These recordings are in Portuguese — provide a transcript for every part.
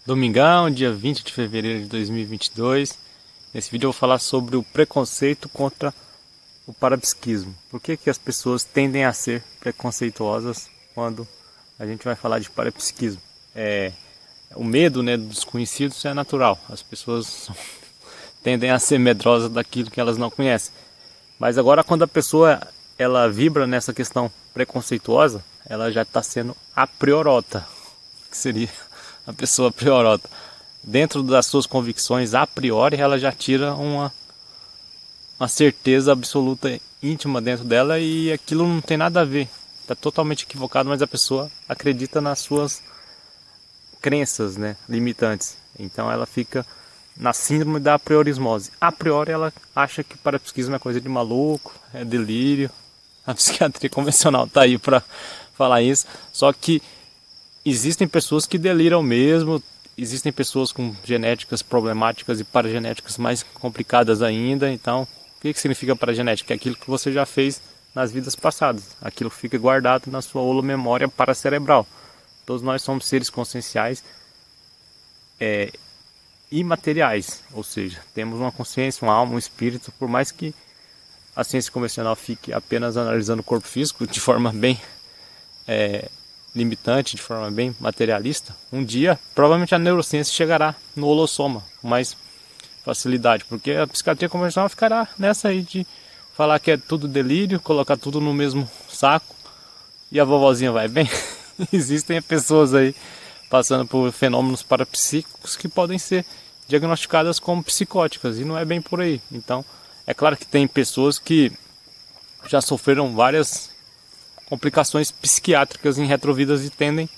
Domingão, dia 20 de fevereiro de 2022. Nesse vídeo eu vou falar sobre o preconceito contra o parapsiquismo. Por que que as pessoas tendem a ser preconceituosas quando a gente vai falar de parapsiquismo? O medo, né, dos desconhecidos é natural. As pessoas tendem a ser medrosas daquilo que elas não conhecem. Mas agora quando a pessoa ela vibra nessa questão preconceituosa, ela já está sendo a priorota, que seria a pessoa priorota. Dentro das suas convicções, a priori, ela já tira uma certeza absoluta íntima dentro dela e aquilo não tem nada a ver. Está totalmente equivocado, mas a pessoa acredita nas suas crenças, né, limitantes. Então ela fica na síndrome da apriorismose. A priori ela acha que parapsiquismo é coisa de maluco, é delírio. A psiquiatria convencional está aí para falar isso. Só que existem pessoas que deliram mesmo, existem pessoas com genéticas problemáticas e paragenéticas mais complicadas ainda. Então, o que significa paragenética? É aquilo que você já fez nas vidas passadas. Aquilo fica guardado na sua holomemória paracerebral. Todos nós somos seres conscienciais imateriais, ou seja, temos uma consciência, uma alma, um espírito. Por mais que a ciência convencional fique apenas analisando o corpo físico de forma bem limitante, de forma bem materialista, um dia provavelmente a neurociência chegará no holossoma com mais facilidade, porque a psiquiatria convencional ficará nessa aí de falar que é tudo delírio, colocar tudo no mesmo saco e a vovozinha vai bem. Existem pessoas aí passando por fenômenos parapsíquicos que podem ser diagnosticadas como psicóticas, e não é bem por aí. Então, é claro que tem pessoas que já sofreram várias complicações psiquiátricas em retrovidas e tendem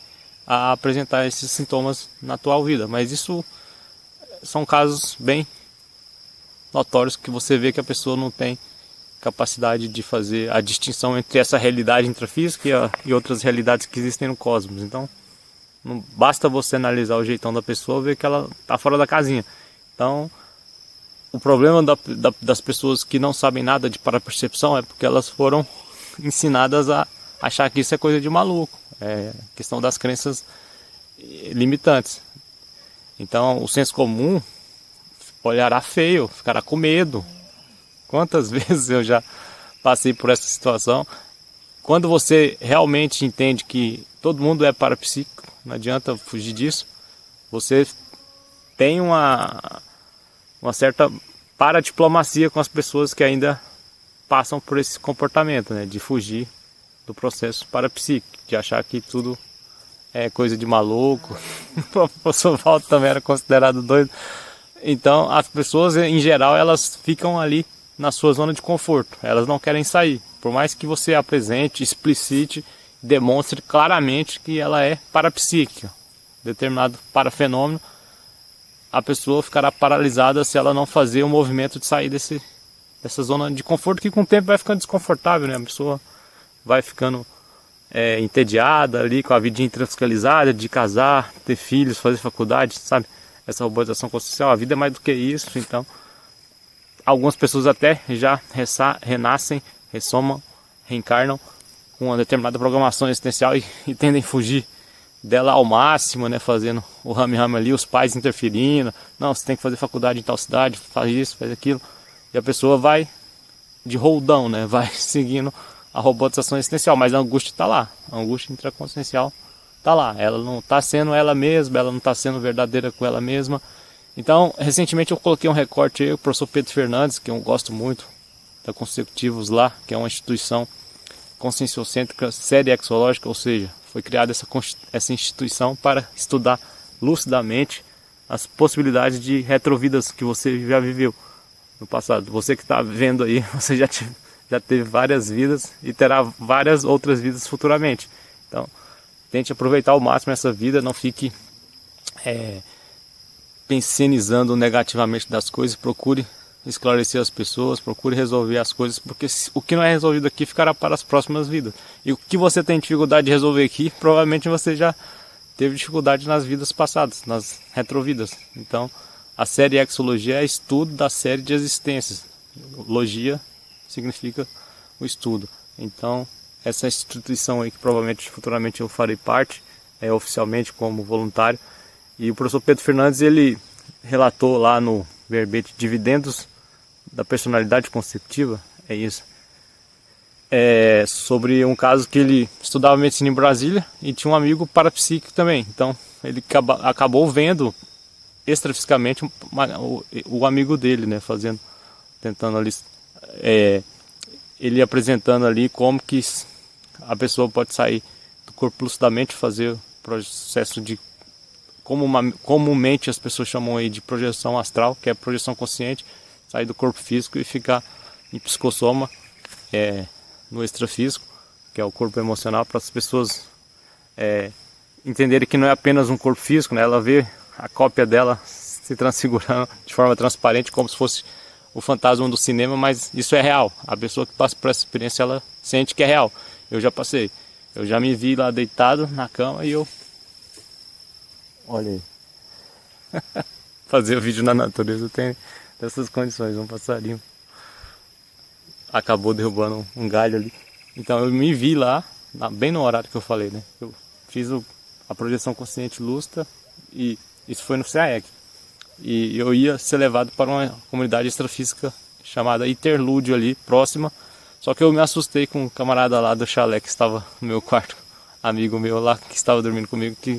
a apresentar esses sintomas na atual vida, mas isso são casos bem notórios que você vê que a pessoa não tem capacidade de fazer a distinção entre essa realidade intrafísica e outras realidades que existem no cosmos. Então, não basta você analisar o jeitão da pessoa e ver que ela está fora da casinha. Então, o problema das pessoas que não sabem nada de parapercepção é porque elas foram ensinadas a achar que isso é coisa de maluco. É questão das crenças limitantes. Então, o senso comum olhará feio, ficará com medo. Quantas vezes eu já passei por essa situação? Quando você realmente entende que todo mundo é parapsíquico, não adianta fugir disso, você tem uma certa paradiplomacia com as pessoas que ainda passam por esse comportamento, né, de fugir do processo parapsíquico, de achar que tudo é coisa de maluco. O professor Waldo também era considerado doido. Então, as pessoas, em geral, elas ficam ali na sua zona de conforto. Elas não querem sair. Por mais que você apresente, explicite, demonstre claramente que ela é parapsíquica, determinado parafenômeno, a pessoa ficará paralisada se ela não fazer o movimento de sair dessa zona de conforto, que com o tempo vai ficando desconfortável, né? A pessoa vai ficando entediada ali com a vidinha transfiscalizada, de casar, ter filhos, fazer faculdade, sabe? Essa robotização consciencial, a vida é mais do que isso. Então, algumas pessoas até já renascem, ressomam, reencarnam com uma determinada programação existencial e tendem a fugir dela ao máximo, né? Fazendo o rame-rame ali, os pais interferindo. Não, você tem que fazer faculdade em tal cidade, faz isso, faz aquilo. E a pessoa vai de roldão, né? Vai seguindo a robotização existencial, mas a angústia está lá, a angústia intraconsciencial está lá, ela não está sendo ela mesma, ela não está sendo verdadeira com ela mesma. Então, recentemente eu coloquei um recorte aí, o professor Pedro Fernandes, que eu gosto muito, da Consecutivos lá, que é uma instituição conscienciocêntrica séria exológica, ou seja, foi criada essa instituição para estudar lucidamente as possibilidades de retrovidas que você já viveu no passado. Você que está vendo aí, você já teve várias vidas e terá várias outras vidas futuramente. Então, tente aproveitar ao máximo essa vida, não fique pensionizando negativamente das coisas, procure esclarecer as pessoas, procure resolver as coisas, porque o que não é resolvido aqui ficará para as próximas vidas. E o que você tem dificuldade de resolver aqui, provavelmente você já teve dificuldade nas vidas passadas, nas retrovidas. Então, a série Exologia é estudo da série de existências. Logia significa o estudo. Então, essa instituição aí que provavelmente futuramente eu farei parte, oficialmente como voluntário, E o professor Pedro Fernandes, ele relatou lá no verbete Dividendos da Personalidade Conceptiva, é isso, sobre um caso que ele estudava medicina em Brasília e tinha um amigo parapsíquico também. Então ele acabou vendo extrafisicamente o amigo dele, né, tentando ali, ele apresentando ali como que a pessoa pode sair do corpo lucidamente, fazer o processo de, comumente as pessoas chamam aí de projeção astral, que é projeção consciente, sair do corpo físico e ficar em psicossoma, no extrafísico, que é o corpo emocional, para as pessoas entenderem que não é apenas um corpo físico, né? Ela vê a cópia dela se transfigurando de forma transparente, como se fosse o fantasma do cinema, mas isso é real. A pessoa que passa por essa experiência, ela sente que é real. Eu já passei. Eu já me vi lá deitado na cama e eu... Olha aí. Fazer o vídeo na natureza tem essas condições. Um passarinho acabou derrubando um galho ali. Então eu me vi lá, bem no horário que eu falei, né? Eu fiz a projeção consciente lúcida e isso foi no CAEC. E eu ia ser levado para uma comunidade extrafísica chamada Interlúdio ali, próxima. Só que eu me assustei com um camarada lá do chalé que estava no meu quarto, amigo meu lá que estava dormindo comigo, que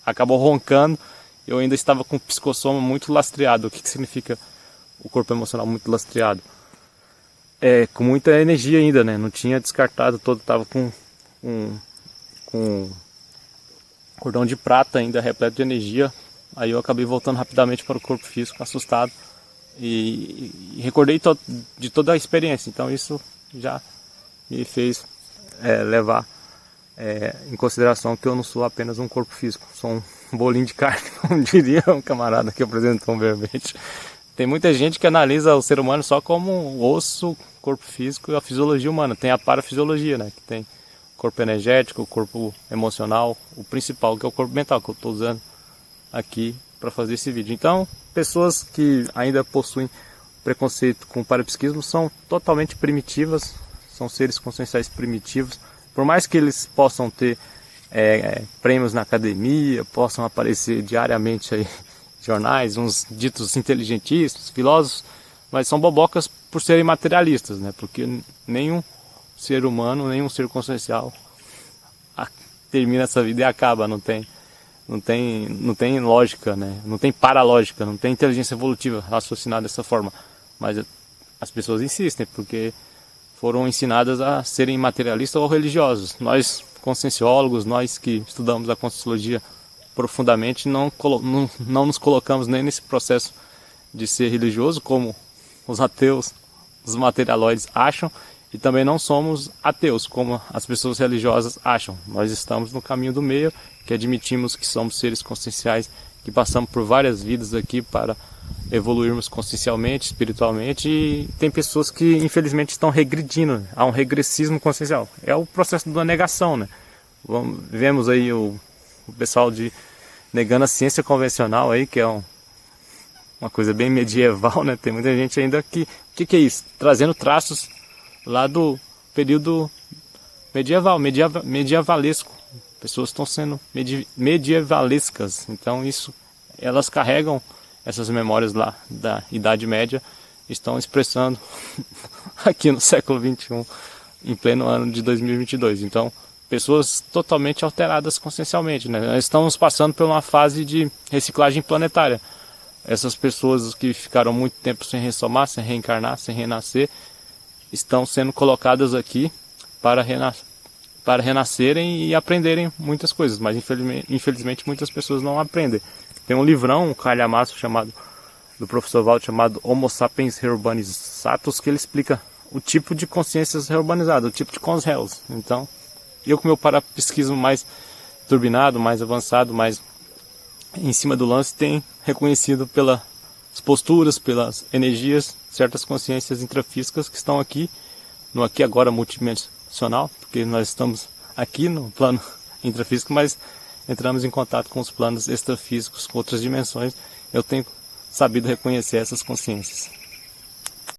acabou roncando. Eu ainda estava com o psicossoma muito lastreado. O que significa o corpo emocional muito lastreado? Com muita energia ainda, né? Não tinha descartado todo, estava com cordão de prata ainda repleto de energia. Aí eu acabei voltando rapidamente para o corpo físico, assustado, e recordei de toda a experiência. Então isso já me fez levar em consideração que eu não sou apenas um corpo físico, sou um bolinho de carne, como diria um camarada que apresentou um verbete. Tem muita gente que analisa o ser humano só como um osso, corpo físico e a fisiologia humana. Tem a parafisiologia, né? Que tem o corpo energético, o corpo emocional, o principal, que é o corpo mental, que eu estou usando aqui para fazer esse vídeo. Então, pessoas que ainda possuem preconceito com o parapsiquismo são totalmente primitivas, são seres conscienciais primitivos. Por mais que eles possam ter prêmios na academia, possam aparecer diariamente aí jornais, uns ditos inteligentíssimos, filósofos, mas são bobocas por serem materialistas, né? Porque nenhum ser humano, nenhum ser consciencial termina essa vida e acaba, não tem lógica, né? Não tem paralógica, não tem inteligência evolutiva raciocinada dessa forma. Mas as pessoas insistem porque foram ensinadas a serem materialistas ou religiosos. Nós, conscienciólogos, nós que estudamos a conscienciologia profundamente, não nos colocamos nem nesse processo de ser religioso, como os ateus, os materialoides acham, e também não somos ateus, como as pessoas religiosas acham. Nós estamos no caminho do meio, que admitimos que somos seres conscienciais, que passamos por várias vidas aqui para evoluirmos consciencialmente, espiritualmente, e tem pessoas que infelizmente estão regredindo, há um regressismo consciencial. É o processo da negação, né? Vemos aí o pessoal negando a ciência convencional aí, que é uma coisa bem medieval, né? Tem muita gente ainda que... O que é isso? Trazendo traços lá do período medieval, medievalesco. Pessoas estão sendo medievalescas. Então isso, elas carregam essas memórias lá da Idade Média, estão expressando aqui no século XXI, em pleno ano de 2022. Então, pessoas totalmente alteradas consciencialmente, né? Nós estamos passando por uma fase de reciclagem planetária. Essas pessoas que ficaram muito tempo sem ressomar, sem reencarnar, sem renascer, estão sendo colocadas aqui para renascerem e aprenderem muitas coisas, mas infelizmente muitas pessoas não aprendem. Tem um livrão, um calhamaço do professor Valdo, chamado Homo Sapiens Reurbanizatus, que ele explica o tipo de consciências reurbanizadas, o tipo de consréus. Então, eu com meu parapsiquismo mais turbinado, mais avançado, mais em cima do lance, tem reconhecido pelas posturas, pelas energias, certas consciências intrafísicas que estão aqui, no aqui agora multidimensional, porque nós estamos aqui no plano intrafísico, mas entramos em contato com os planos extrafísicos, com outras dimensões. Eu tenho sabido reconhecer essas consciências.